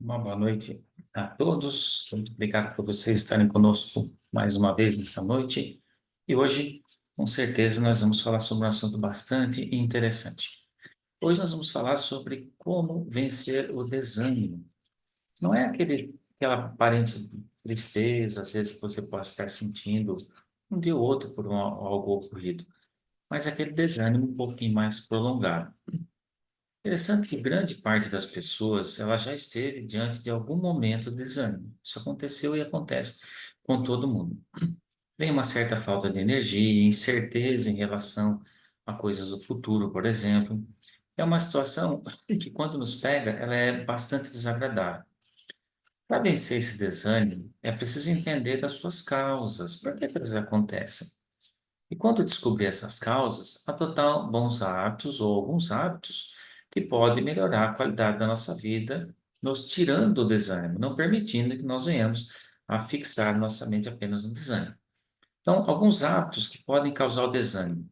Uma boa noite a todos. Muito obrigado por vocês estarem conosco mais uma vez nessa noite. E hoje, com certeza, nós vamos falar sobre um assunto bastante interessante. Hoje nós vamos falar sobre como vencer o desânimo. Não é aquela aparente tristeza, às vezes, que você possa estar sentindo um dia ou outro por algo ocorrido, mas aquele desânimo um pouquinho mais prolongado. Interessante que grande parte das pessoas ela já esteve diante de algum momento de desânimo. Isso aconteceu e acontece com todo mundo. Tem uma certa falta de energia, incerteza em relação a coisas do futuro, por exemplo. É uma situação que, quando nos pega, ela é bastante desagradável. Para vencer esse desânimo, é preciso entender as suas causas, por que elas acontecem. E quando descobrir essas causas, adotar bons hábitos ou alguns hábitos que podem melhorar a qualidade da nossa vida, nos tirando do desânimo, não permitindo que nós venhamos a fixar nossa mente apenas no desânimo. Então, alguns hábitos que podem causar o desânimo.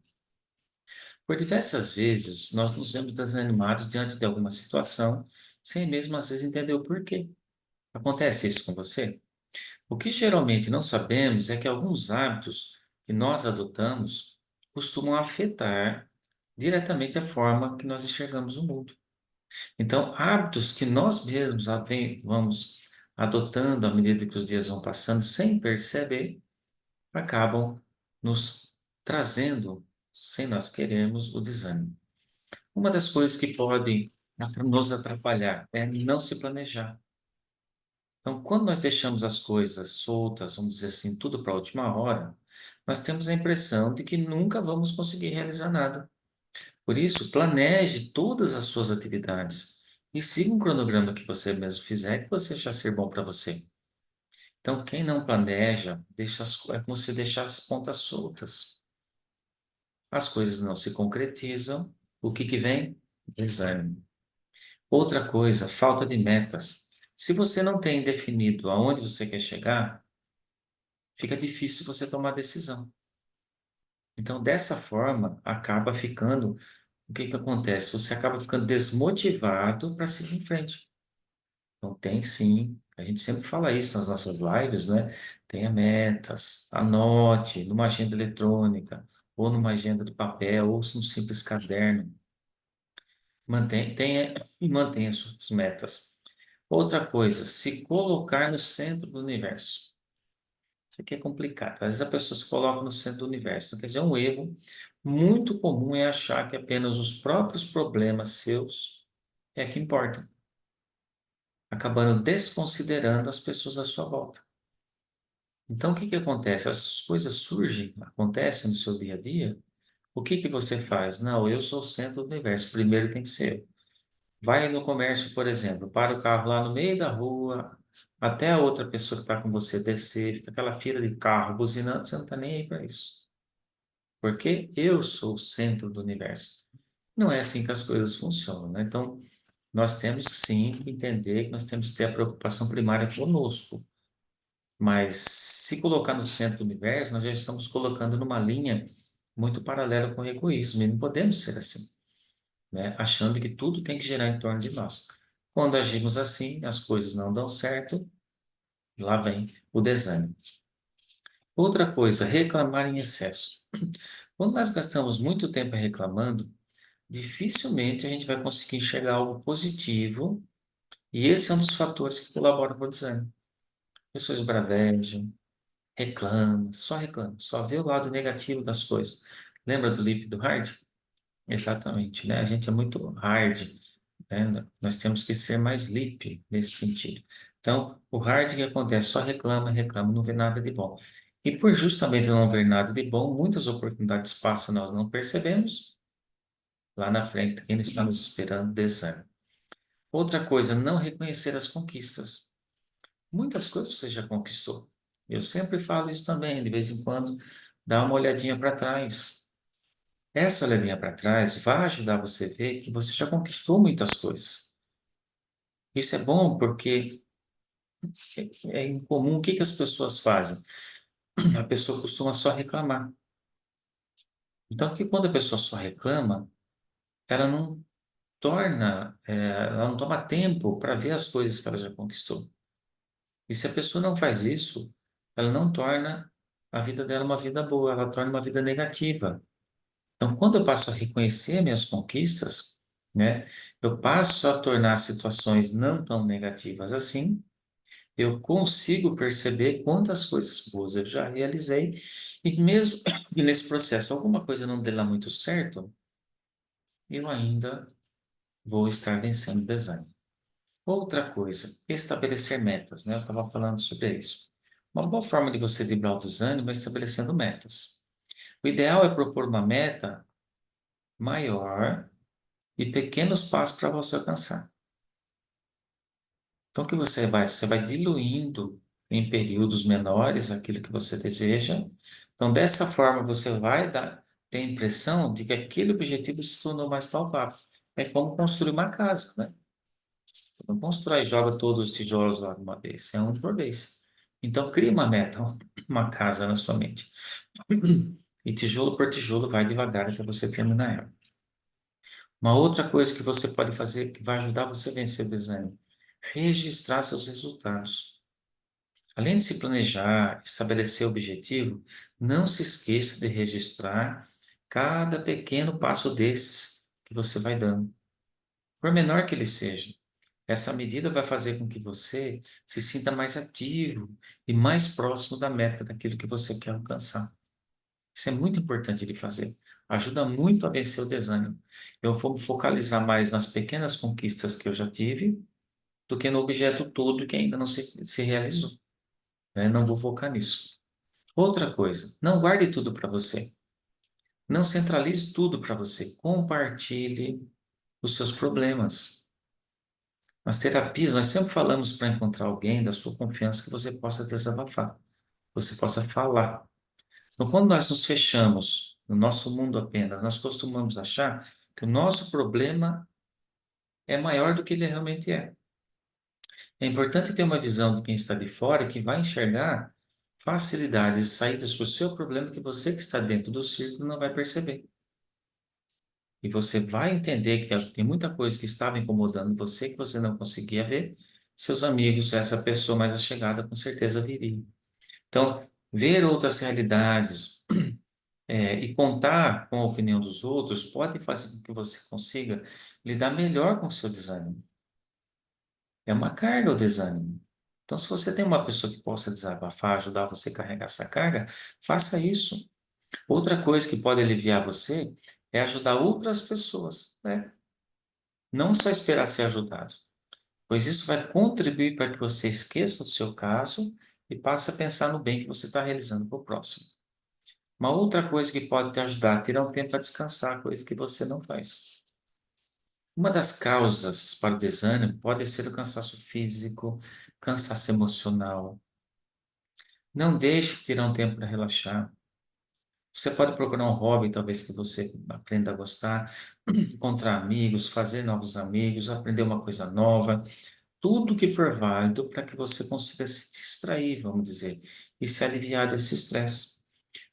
Por diversas vezes, nós nos vemos desanimados diante de alguma situação, sem mesmo às vezes entender o porquê. Acontece isso com você? O que geralmente não sabemos é que alguns hábitos que nós adotamos costumam afetar diretamente a forma que nós enxergamos o mundo. Então, hábitos que nós mesmos vamos adotando à medida que os dias vão passando, sem perceber, acabam nos trazendo, sem nós querermos, o desânimo. Uma das coisas que podem nos atrapalhar é não se planejar. Então, quando nós deixamos as coisas soltas, vamos dizer assim, tudo para a última hora, nós temos a impressão de que nunca vamos conseguir realizar nada. Por isso, planeje todas as suas atividades e siga um cronograma que você mesmo fizer, que você achar ser bom para você. Então, quem não planeja, é como se deixar as pontas soltas. As coisas não se concretizam. O que que vem? Desânimo. Outra coisa, falta de metas. Se você não tem definido aonde você quer chegar, fica difícil você tomar decisão. Então, dessa forma, acaba ficando. O que que acontece? Você acaba ficando desmotivado para seguir em frente. Então, tem sim. A gente sempre fala isso nas nossas lives, né? Tenha metas, anote numa agenda eletrônica, ou numa agenda de papel, ou num simples caderno. Tenha e mantenha suas metas. Outra coisa, se colocar no centro do universo. Isso aqui é complicado. Às vezes a pessoa se coloca no centro do universo. Quer dizer, um erro muito comum é achar que apenas os próprios problemas seus é que importam, acabando desconsiderando as pessoas à sua volta. Então, o que que acontece? As coisas surgem, acontecem no seu dia a dia. O que que você faz? Não, eu sou o centro do universo. Primeiro tem que ser eu. Vai no comércio, por exemplo, para o carro lá no meio da rua, até a outra pessoa que está com você descer, fica aquela fila de carro buzinando, você não está nem aí para isso. Porque eu sou o centro do universo. Não é assim que as coisas funcionam, né? Então, nós temos sim que entender que nós temos que ter a preocupação primária conosco. Mas se colocar no centro do universo, nós já estamos colocando numa linha muito paralela com o egoísmo, e não podemos ser assim, né? Achando que tudo tem que girar em torno de nós. Quando agimos assim, as coisas não dão certo, lá vem o desânimo. Outra coisa, reclamar em excesso. Quando nós gastamos muito tempo reclamando, dificilmente a gente vai conseguir enxergar algo positivo, e esse é um dos fatores que colaboram para o desânimo. Pessoas bravejam, reclamam, só vê o lado negativo das coisas. Lembra do Lip e do Hard? Exatamente, né? A gente é muito hard, né? Nós temos que ser mais lip nesse sentido. Então, o hard que acontece, só reclama, reclama, não vê nada de bom. E por justamente não ver nada de bom, muitas oportunidades passam, nós não percebemos. Lá na frente, quem está nos esperando, desânimo. Outra coisa, não reconhecer as conquistas. Muitas coisas você já conquistou. Eu sempre falo isso também, de vez em quando, dá uma olhadinha para trás. Essa olhadinha para trás vai ajudar você a ver que você já conquistou muitas coisas. Isso é bom porque é incomum. O que que as pessoas fazem? A pessoa costuma só reclamar. Então, que quando a pessoa só reclama, ela não ela não toma tempo para ver as coisas que ela já conquistou. E se a pessoa não faz isso, ela não torna a vida dela uma vida boa, ela torna uma vida negativa. Então, quando eu passo a reconhecer minhas conquistas, né, eu passo a tornar situações não tão negativas assim, eu consigo perceber quantas coisas boas eu já realizei, e mesmo que nesse processo alguma coisa não dê lá muito certo, eu ainda vou estar vencendo o desânimo. Outra coisa, estabelecer metas, né? Eu estava falando sobre isso. Uma boa forma de você driblar o desânimo é estabelecendo metas. O ideal é propor uma meta maior e pequenos passos para você alcançar. Então, o que você vai? Você vai diluindo em períodos menores aquilo que você deseja. Então, dessa forma, você vai ter a impressão de que aquele objetivo se tornou mais palpável. É como construir uma casa, né? Você não constrói e joga todos os tijolos lá de uma vez, é um por vez. Então, crie uma meta, uma casa na sua mente. E tijolo por tijolo vai devagar até você terminar ela. Uma outra coisa que você pode fazer que vai ajudar você a vencer o desânimo, registrar seus resultados. Além de se planejar, estabelecer o objetivo, não se esqueça de registrar cada pequeno passo desses que você vai dando, por menor que ele seja. Essa medida vai fazer com que você se sinta mais ativo e mais próximo da meta daquilo que você quer alcançar. Isso é muito importante de fazer. Ajuda muito a vencer o desânimo. Eu vou me focalizar mais nas pequenas conquistas que eu já tive do que no objeto todo que ainda não se realizou, né? Não vou focar nisso. Outra coisa, não guarde tudo para você. Não centralize tudo para você. Compartilhe os seus problemas. Nas terapias, nós sempre falamos para encontrar alguém da sua confiança que você possa desabafar, você possa falar. Então, quando nós nos fechamos no nosso mundo apenas, nós costumamos achar que o nosso problema é maior do que ele realmente é. É importante ter uma visão de quem está de fora que vai enxergar facilidades e saídas para o seu problema que você que está dentro do círculo não vai perceber. E você vai entender que tem muita coisa que estava incomodando você que você não conseguia ver. Seus amigos, essa pessoa mais achegada, com certeza viria. Então, ver outras realidades, e contar com a opinião dos outros pode fazer com que você consiga lidar melhor com o seu desânimo. É uma carga o desânimo. Então, se você tem uma pessoa que possa desabafar, ajudar você a carregar essa carga, faça isso. Outra coisa que pode aliviar você é ajudar outras pessoas, né? Não só esperar ser ajudado, pois isso vai contribuir para que você esqueça do seu caso e passe a pensar no bem que você está realizando para o próximo. Uma outra coisa que pode te ajudar, tirar um tempo para descansar, coisa que você não faz. Uma das causas para o desânimo pode ser o cansaço físico, cansaço emocional. Não deixe de tirar um tempo para relaxar. Você pode procurar um hobby, talvez que você aprenda a gostar, encontrar amigos, fazer novos amigos, aprender uma coisa nova. Tudo que for válido para que você consiga se distrair, vamos dizer, e se aliviar desse estresse.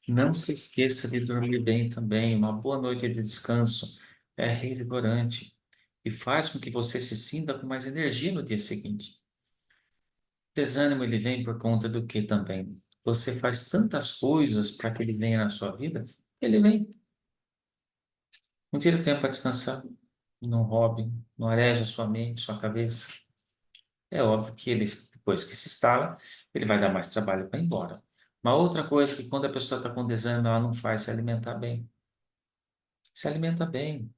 Não se esqueça de dormir bem também. Uma boa noite de descanso é revigorante e faz com que você se sinta com mais energia no dia seguinte. O desânimo ele vem por conta do que também? Você faz tantas coisas para que ele venha na sua vida, ele vem. Não tira tempo para descansar, não hobby, não areja sua mente, sua cabeça. É óbvio que ele, depois que se instala, ele vai dar mais trabalho para ir embora. Uma outra coisa que quando a pessoa está com desânimo, ela não faz se alimentar bem. Se alimenta bem.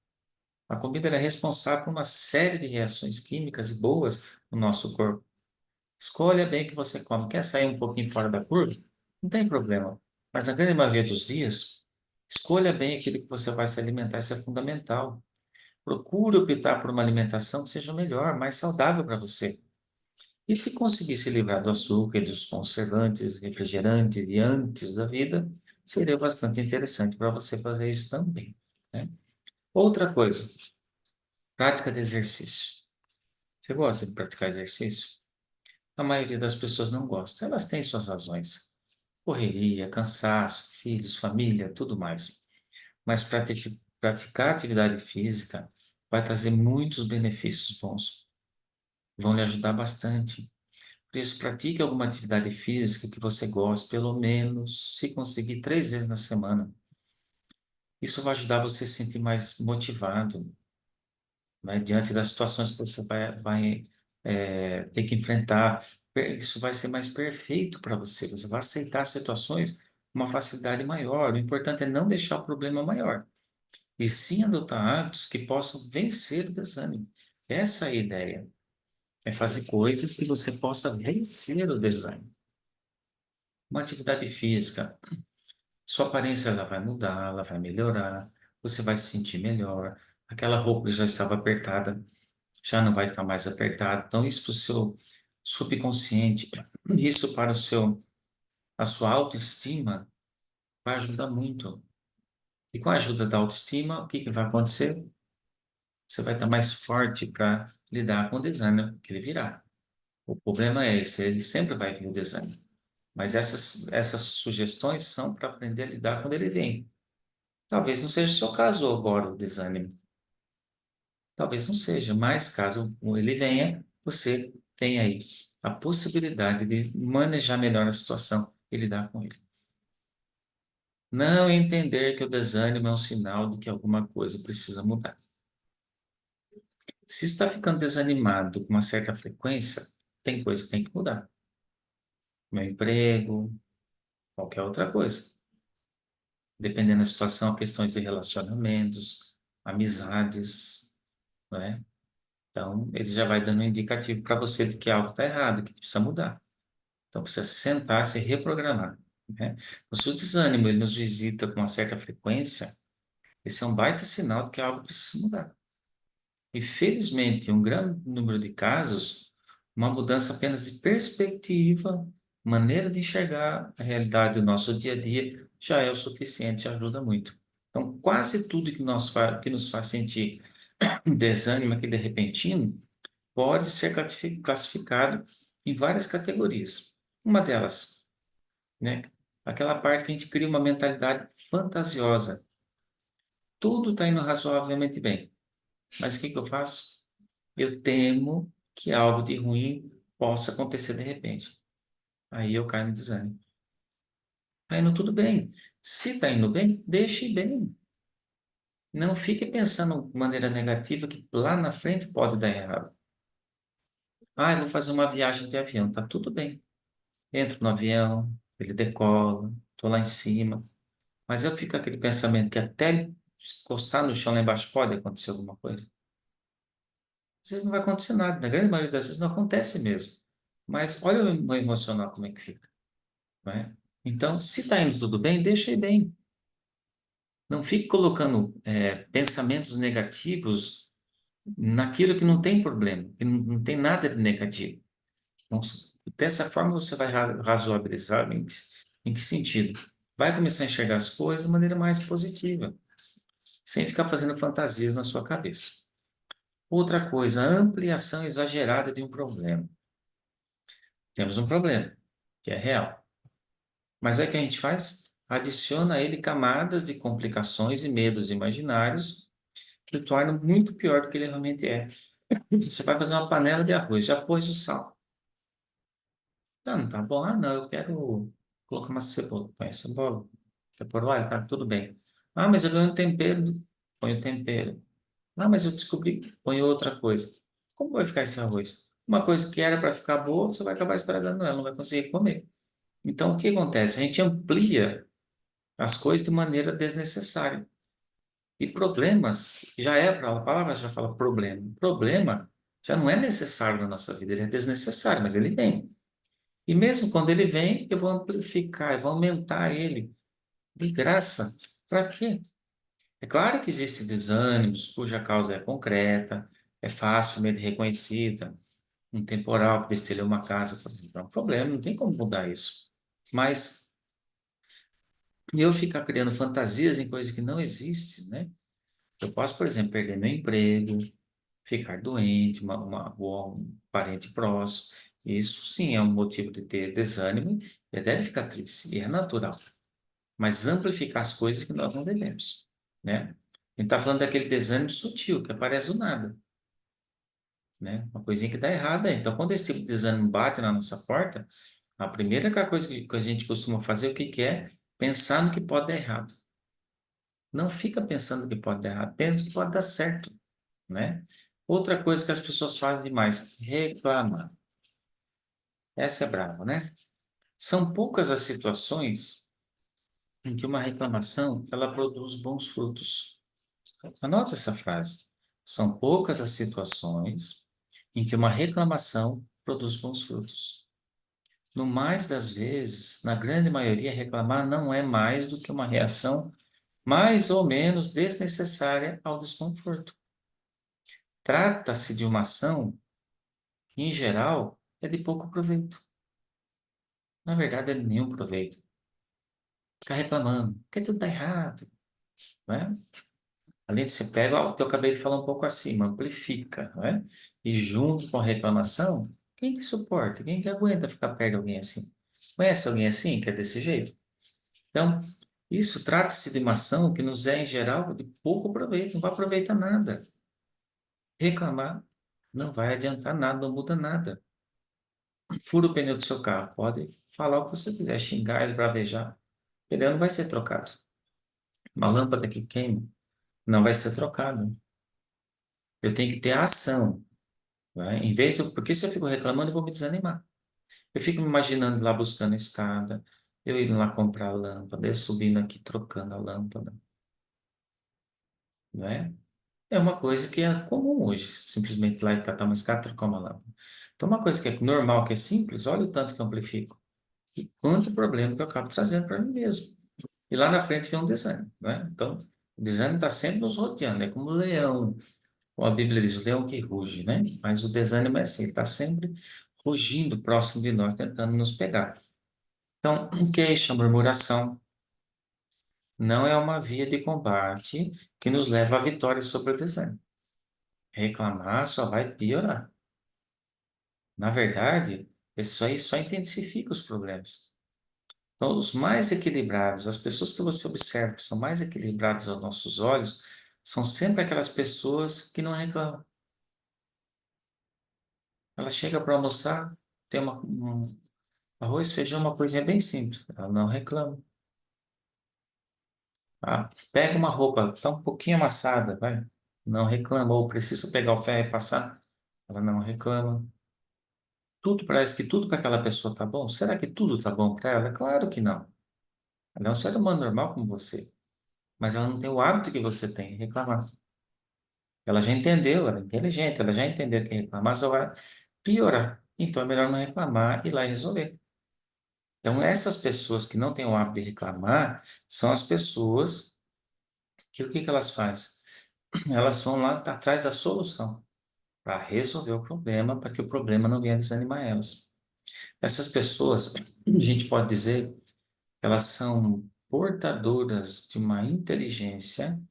A comida ela é responsável por uma série de reações químicas e boas no nosso corpo. Escolha bem o que você come. Quer sair um pouquinho fora da curva? Não tem problema. Mas na grande maioria dos dias, escolha bem aquilo que você vai se alimentar. Isso é fundamental. Procure optar por uma alimentação que seja melhor, mais saudável para você. E se conseguir se livrar do açúcar e dos conservantes, refrigerantes e antes da vida, seria bastante interessante para você fazer isso também, né? Outra coisa, prática de exercício. Você gosta de praticar exercício? A maioria das pessoas não gosta. Elas têm suas razões. Correria, cansaço, filhos, família, tudo mais. Mas praticar atividade física vai trazer muitos benefícios bons, vão lhe ajudar bastante. Por isso, pratique alguma atividade física que você goste, pelo menos, se conseguir 3 vezes na semana. Isso vai ajudar você a se sentir mais motivado, né, diante das situações que você vai ter que enfrentar. Isso vai ser mais perfeito para você. Você vai aceitar situações com uma facilidade maior. O importante é não deixar o problema maior, e sim adotar hábitos que possam vencer o desânimo. Essa é a ideia. É fazer coisas que você possa vencer o desânimo. Uma atividade física, sua aparência ela vai mudar, ela vai melhorar, você vai se sentir melhor. Aquela roupa que já estava apertada já não vai estar mais apertada. Então, isso para o seu subconsciente, isso para a sua autoestima, vai ajudar muito. E com a ajuda da autoestima, o que que vai acontecer? Você vai estar mais forte para lidar com o desânimo que ele virá. O problema é esse, ele sempre vai vir o desânimo. Mas essas sugestões são para aprender a lidar quando ele vem. Talvez não seja o seu caso agora, o desânimo. Talvez não seja, mas caso ele venha, você tem aí a possibilidade de manejar melhor a situação e lidar com ele. Não entender que o desânimo é um sinal de que alguma coisa precisa mudar. Se está ficando desanimado com uma certa frequência, tem coisa que tem que mudar. Meu emprego, qualquer outra coisa. Dependendo da situação, questões de relacionamentos, amizades, né? Então, ele já vai dando um indicativo para você de que algo está errado, que precisa mudar. Então, precisa sentar, se reprogramar, né? Se o desânimo ele nos visita com uma certa frequência, esse é um baita sinal de que algo precisa mudar. E, felizmente, em um grande número de casos, uma mudança apenas de perspectiva, maneira de enxergar a realidade do nosso dia a dia, já é o suficiente, já ajuda muito. Então, quase tudo que nos faz sentir desânimo, aquele repentino, pode ser classificado em várias categorias. Uma delas, né? Aquela parte que a gente cria uma mentalidade fantasiosa. Tudo está indo razoavelmente bem. Mas o que que eu faço? Eu temo que algo de ruim possa acontecer de repente. Aí eu caio no desânimo. Está indo tudo bem. Se está indo bem, deixe ir bem. Não fique pensando de maneira negativa que lá na frente pode dar errado. Ah, eu vou fazer uma viagem de avião. Tá tudo bem. Entro no avião, ele decola, estou lá em cima. Mas eu fico com aquele pensamento que até ele encostar no chão lá embaixo pode acontecer alguma coisa. Às vezes não vai acontecer nada, na grande maioria das vezes não acontece mesmo. Mas olha o meu emocional como é que fica, não é? Então, se está indo tudo bem, deixa ir bem. Não fique colocando pensamentos negativos naquilo que não tem problema, que não tem nada de negativo. Então, dessa forma você vai razoabilizar em que sentido? Vai começar a enxergar as coisas de maneira mais positiva, sem ficar fazendo fantasias na sua cabeça. Outra coisa, a ampliação exagerada de um problema. Temos um problema, que é real. Mas aí o que a gente faz? Adiciona a ele camadas de complicações e medos imaginários que o tornam muito pior do que ele realmente é. Você vai fazer uma panela de arroz, já pôs o sal. Ah, não tá bom. Ah, não, eu quero colocar uma cebola. Põe a cebola. Quer pôr alho? Tá, tudo bem. Ah, mas eu ganhei um tempero. Põe o tempero. Ah, mas eu descobri. Põe outra coisa. Como vai ficar esse arroz? Uma coisa que era para ficar boa, você vai acabar estragando ela, não vai conseguir comer. Então, o que acontece? A gente amplia as coisas de maneira desnecessária. E problemas, a palavra já fala problema. Problema já não é necessário na nossa vida, ele é desnecessário, mas ele vem. E mesmo quando ele vem, eu vou amplificar, eu vou aumentar ele. De graça. Para quê? É claro que existem desânimos cuja causa é concreta, é facilmente reconhecida. Um temporal que destelhou uma casa, por exemplo, é um problema, não tem como mudar isso. Mas eu ficar criando fantasias em coisas que não existem, né? Eu posso, por exemplo, perder meu emprego, ficar doente, ou um parente próximo. Isso sim é um motivo de ter desânimo e até de ficar triste, e é natural. Mas amplificar as coisas que nós não devemos, né? A gente está falando daquele desânimo sutil, que aparece do nada, né? Uma coisinha que dá errado aí. Então, quando esse tipo de desânimo bate na nossa porta, a primeira coisa que a gente costuma fazer, o que que é? Pensar no que pode dar errado. Não fica pensando que pode dar errado, pensa que pode dar certo, né? Outra coisa que as pessoas fazem demais, reclamar. Essa é brava, né? São poucas as situações em que uma reclamação ela produz bons frutos. Anote essa frase. São poucas as situações em que uma reclamação produz bons frutos. No mais das vezes, na grande maioria, reclamar não é mais do que uma reação mais ou menos desnecessária ao desconforto. Trata-se de uma ação que, em geral, é de pouco proveito. Na verdade, é de nenhum proveito. Ficar reclamando, porque tudo está errado, né? Além de você pega o que eu acabei de falar um pouco acima, amplifica, né? E junto com a reclamação, quem que suporta? Quem que aguenta ficar perto de alguém assim? Conhece alguém assim, que é desse jeito? Então, isso trata-se de uma ação que nos é, em geral, de pouco proveito, não vai aproveitar nada. Reclamar não vai adiantar nada, não muda nada. Fura o pneu do seu carro, pode falar o que você quiser, xingar, esbravejar. O pneu não vai ser trocado. Uma lâmpada que queima não vai ser trocada. Eu tenho que ter a ação, né? Em vez de, porque se eu fico reclamando, eu vou me desanimar. Eu fico me imaginando lá buscando a escada, eu indo lá comprar a lâmpada, eu subindo aqui trocando a lâmpada, né? É uma coisa que é comum hoje, simplesmente ir lá e catar uma escada e trocar uma lâmpada. Então, uma coisa que é normal, que é simples, olha o tanto que eu amplifico. E quanto problema que eu acabo trazendo para mim mesmo. E lá na frente vem um desânimo, né? Então, o desânimo está sempre nos rodeando, é como o leão. Como a Bíblia diz, o leão que ruge, né? Mas o desânimo é assim, está sempre rugindo próximo de nós, tentando nos pegar. Então, queixa, murmuração, não é uma via de combate que nos leva à vitória sobre o desânimo. Reclamar só vai piorar. Na verdade, isso aí só intensifica os problemas. Então, os mais equilibrados, as pessoas que você observa que são mais equilibradas aos nossos olhos, são sempre aquelas pessoas que não reclamam. Ela chega para almoçar, tem um arroz, feijão, uma coisinha bem simples. Ela não reclama. Ah, pega uma roupa, está um pouquinho amassada, vai. Não reclama. Ou precisa pegar o ferro e passar. Ela não reclama. Tudo parece que tudo para aquela pessoa tá bom. Será que tudo tá bom para ela? Claro que não. Ela é um ser humano normal como você. Mas ela não tem o hábito que você tem, reclamar. Ela já entendeu, ela é inteligente, ela já entendeu que reclamar só vai piorar. Então é melhor não reclamar e ir lá e resolver. Então, essas pessoas que não têm o hábito de reclamar são as pessoas que o que que elas fazem? Elas vão lá atrás da solução para resolver o problema, para que o problema não venha desanimar elas. Essas pessoas, a gente pode dizer, elas são portadoras de uma inteligência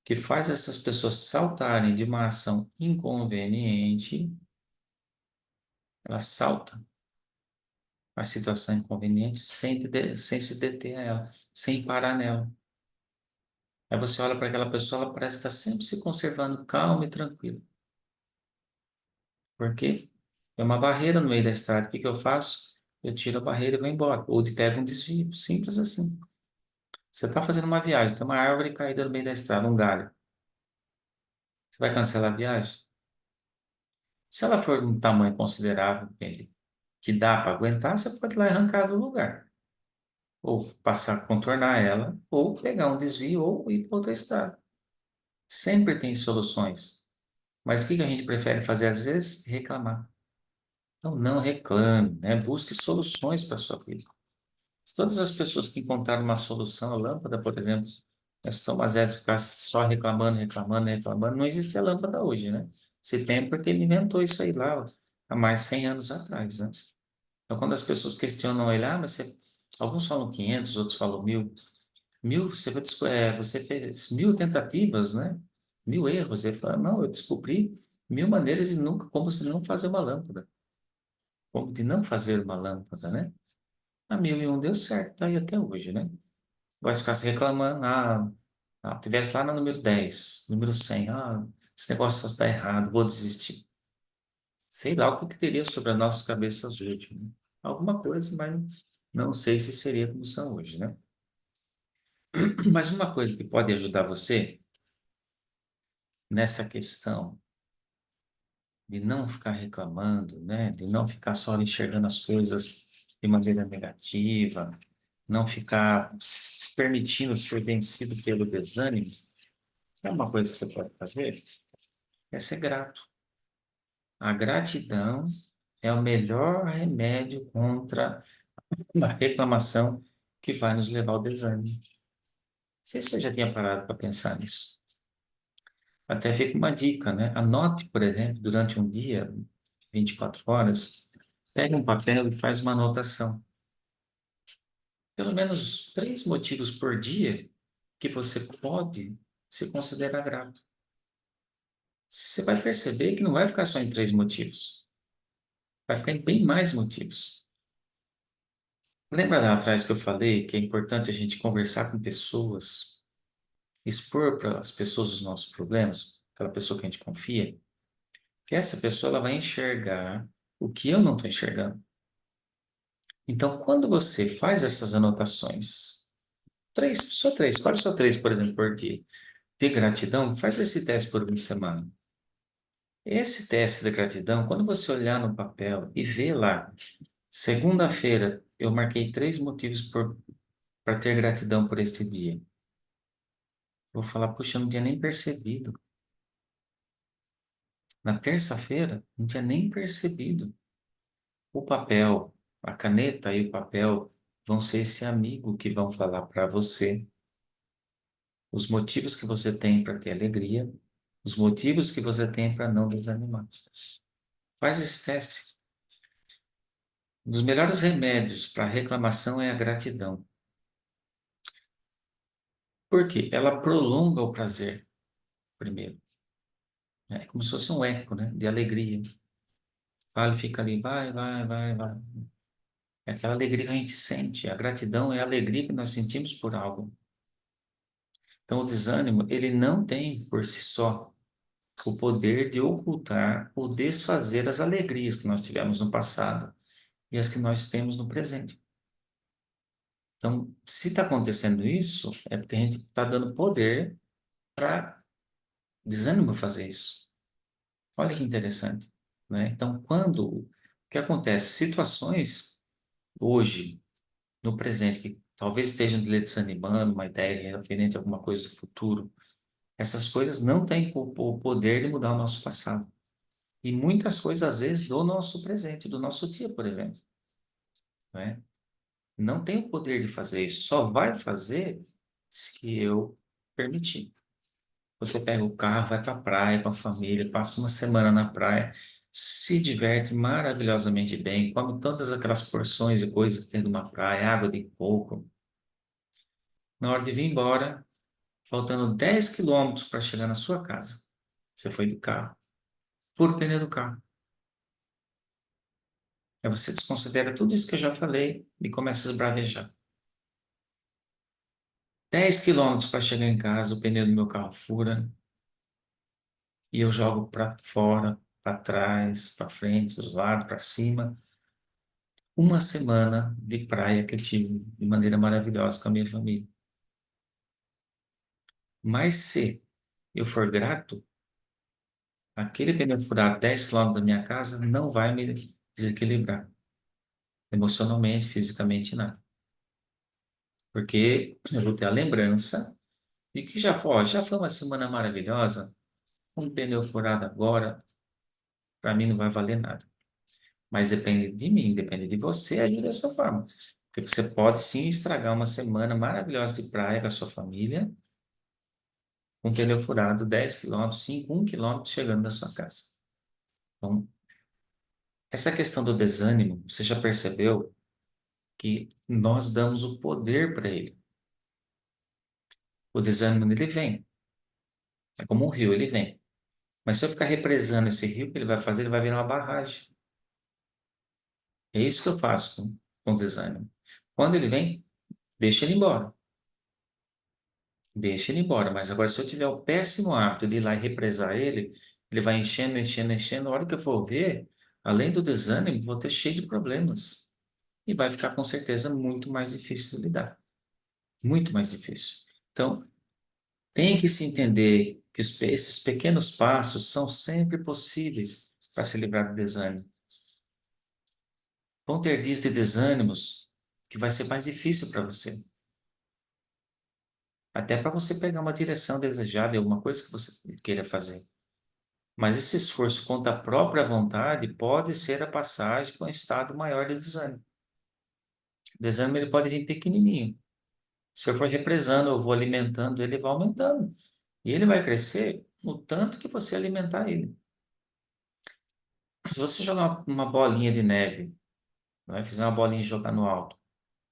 que faz essas pessoas saltarem de uma ação inconveniente, elas saltam a situação inconveniente sem se deter a ela, sem parar nela. Aí você olha para aquela pessoa, ela parece estar sempre se conservando calma e tranquila. Porque é uma barreira no meio da estrada. O que que eu faço? Eu tiro a barreira e vou embora. Ou te pego um desvio. Simples assim. Você está fazendo uma viagem, tem uma árvore caída no meio da estrada, um galho. Você vai cancelar a viagem? Se ela for de um tamanho considerável, que dá para aguentar, você pode ir lá e arrancar do lugar. Ou passar, contornar ela, ou pegar um desvio, ou ir para outra estrada. Sempre tem soluções. Mas o que que a gente prefere fazer às vezes? Reclamar. Então, não reclame, né? Busque soluções para a sua vida. Se todas as pessoas que encontraram uma solução à lâmpada, por exemplo, estão baseadas em ficar só reclamando, reclamando, reclamando, não existe a lâmpada hoje, né? Se tem, é porque ele inventou isso aí lá há mais de 100 anos atrás, né? Então, quando as pessoas questionam ele, mas você... alguns falam 500, outros falam 1000. 1000, você fez 1000 tentativas, né? 1000 erros. Ele fala, não, eu descobri 1000 maneiras de nunca, como se não fazer uma lâmpada. Como de não fazer uma lâmpada, né? A 1001 deu certo, tá aí até hoje, né? Vai ficar se reclamando, Tivesse lá no número 10, número 100, esse negócio está errado, vou desistir. Sei lá o que que teria sobre as nossas cabeças hoje, né? Alguma coisa, mas não sei se seria como são hoje, né? Mas uma coisa que pode ajudar você nessa questão de não ficar reclamando, né? De não ficar só enxergando as coisas de maneira negativa, não ficar se permitindo ser vencido pelo desânimo. Sabe uma coisa que você pode fazer? É ser grato. A gratidão é o melhor remédio contra uma reclamação que vai nos levar ao desânimo. Não sei se você já tinha parado para pensar nisso. Até fica uma dica, né? Anote, por exemplo, durante um dia, 24 horas, pega um papel e faz uma anotação. Pelo menos 3 motivos por dia que você pode se considerar grato. Você vai perceber que não vai ficar só em 3 motivos. Vai ficar em bem mais motivos. Lembra lá atrás que eu falei que é importante a gente conversar com pessoas, expor para as pessoas os nossos problemas, aquela pessoa que a gente confia, que essa pessoa ela vai enxergar o que eu não estou enxergando. Então, quando você faz essas anotações, escolhe só três, por exemplo, por dia, de gratidão, faz esse teste por uma semana. Esse teste de gratidão, quando você olhar no papel e ver lá, segunda-feira, eu marquei 3 motivos para ter gratidão por este dia. Eu vou falar, puxa, eu não tinha nem percebido. Na terça-feira, não tinha nem percebido. O papel, a caneta e o papel vão ser esse amigo que vão falar para você os motivos que você tem para ter alegria, os motivos que você tem para não desanimar. Faz esse teste. Um dos melhores remédios para reclamação é a gratidão. Por quê? Ela prolonga o prazer, primeiro. É como se fosse um eco, né, de alegria. Ele fica ali, vai, vai, vai, vai. É aquela alegria que a gente sente. A gratidão é a alegria que nós sentimos por algo. Então, o desânimo, ele não tem por si só o poder de ocultar ou desfazer as alegrias que nós tivemos no passado e as que nós temos no presente. Então, se está acontecendo isso, é porque a gente está dando poder para desânimo fazer isso. Olha que interessante, né? Então, o que acontece? Situações hoje, no presente, que talvez estejam lhe desanimando, uma ideia referente a alguma coisa do futuro, essas coisas não têm o poder de mudar o nosso passado. E muitas coisas, às vezes, do nosso presente, do nosso dia, por exemplo, né? Não tem o poder de fazer isso. Só vai fazer se eu permitir. Você pega o carro, vai para a praia com a família, passa uma semana na praia, se diverte maravilhosamente bem, come todas aquelas porções e coisas que tem numa praia, água de coco. Na hora de vir embora, faltando 10 quilômetros para chegar na sua casa, você foi do carro, fura o pneu do carro. Aí você desconsidera tudo isso que eu já falei e começa a esbravejar. 10 quilômetros para chegar em casa, o pneu do meu carro fura e eu jogo para fora, para trás, para frente, dos lados, para cima. Uma semana de praia que eu tive de maneira maravilhosa com a minha família. Mas se eu for grato, aquele pneu furado 10 quilômetros da minha casa não vai me desequilibrar emocionalmente, fisicamente, nada. Porque eu vou ter a lembrança de que já foi uma semana maravilhosa, um pneu furado agora, para mim não vai valer nada. Mas depende de mim, depende de você agir dessa forma. Porque você pode sim estragar uma semana maravilhosa de praia com a sua família, com um pneu furado 10 quilômetros, 5, 1 quilômetro chegando da sua casa. Então, essa questão do desânimo, você já percebeu que nós damos o poder para ele. O desânimo, ele vem. É como um rio, ele vem. Mas se eu ficar represando esse rio, o que ele vai fazer? Ele vai virar uma barragem. É isso que eu faço com o desânimo. Quando ele vem, deixa ele embora. deixa ele embora. Mas agora, se eu tiver o péssimo hábito de ir lá e represar ele, ele vai enchendo, enchendo, enchendo. A hora que eu for ver, além do desânimo, vou ter cheio de problemas. E vai ficar com certeza muito mais difícil de lidar. Muito mais difícil. Então, tem que se entender que esses pequenos passos são sempre possíveis para se livrar do desânimo. Vão ter dias de desânimos que vai ser mais difícil para você. Até para você pegar uma direção desejada em alguma coisa que você queira fazer. Mas esse esforço contra a própria vontade pode ser a passagem para um estado maior de desânimo. O desânimo ele pode vir pequenininho. Se eu for represando, eu vou alimentando, ele vai aumentando. E ele vai crescer no tanto que você alimentar ele. Se você jogar uma bolinha de neve, né, fizer uma bolinha e jogar no alto,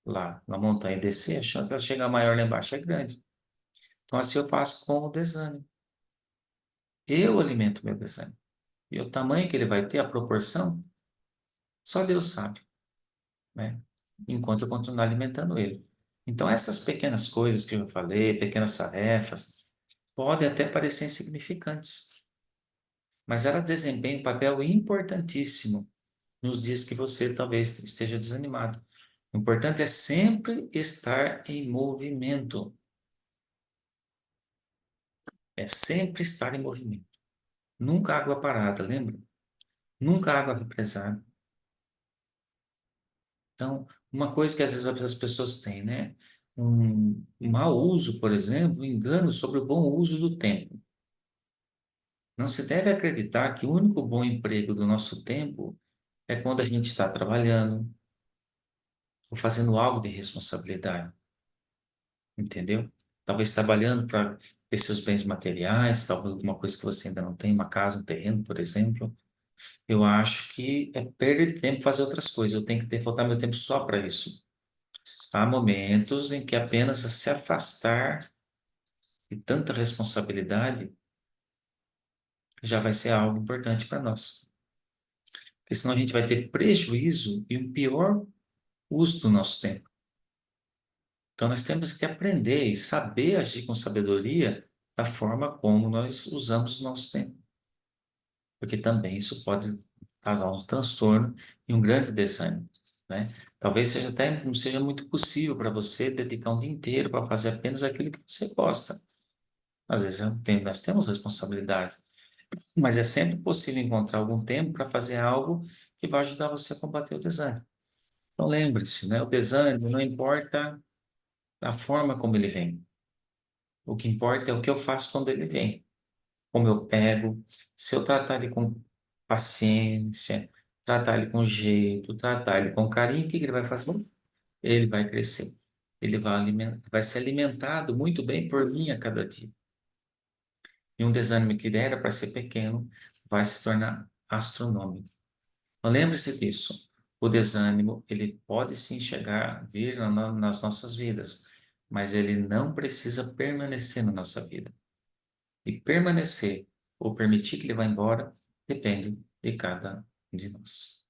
lá na montanha e descer, a chance de ela chegar maior lá embaixo é grande. Então, assim eu faço com o desânimo. Eu alimento meu desânimo. E o tamanho que ele vai ter, a proporção, só Deus sabe, né? Enquanto eu continuar alimentando ele. Então, essas pequenas coisas que eu falei, pequenas tarefas, podem até parecer insignificantes, mas elas desempenham um papel importantíssimo nos dias que você talvez esteja desanimado. O importante é sempre estar em movimento. É sempre estar em movimento. Nunca água parada, lembra? Nunca água represada. Então, uma coisa que às vezes as pessoas têm, né? Um mau uso, por exemplo, um engano sobre o bom uso do tempo. Não se deve acreditar que o único bom emprego do nosso tempo é quando a gente está trabalhando ou fazendo algo de responsabilidade, entendeu? Talvez trabalhando para ter seus bens materiais, talvez alguma coisa que você ainda não tem, uma casa, um terreno, por exemplo. Eu acho que é perda de tempo fazer outras coisas. Eu tenho que ter, faltar meu tempo só para isso. Há momentos em que apenas se afastar de tanta responsabilidade já vai ser algo importante para nós. Porque senão a gente vai ter prejuízo e um pior uso do nosso tempo. Então nós temos que aprender e saber agir com sabedoria da forma como nós usamos o nosso tempo. Porque também isso pode causar um transtorno e um grande desânimo, né? Talvez seja até não seja muito possível para você dedicar um dia inteiro para fazer apenas aquilo que você gosta. Às vezes nós temos responsabilidade, mas é sempre possível encontrar algum tempo para fazer algo que vai ajudar você a combater o desânimo. Então lembre-se, né? O desânimo não importa a forma como ele vem. O que importa é o que eu faço quando ele vem. Como eu pego, se eu tratar ele com paciência, tratar ele com jeito, tratar ele com carinho, o que que ele vai fazer? Ele vai crescer. Ele vai ser alimentado muito bem por mim a cada dia. E um desânimo que era para ser pequeno vai se tornar astronômico. Então, lembre-se disso. O desânimo, ele pode sim chegar, vir nas nossas vidas, mas ele não precisa permanecer na nossa vida. E permanecer ou permitir que ele vá embora depende de cada um de nós.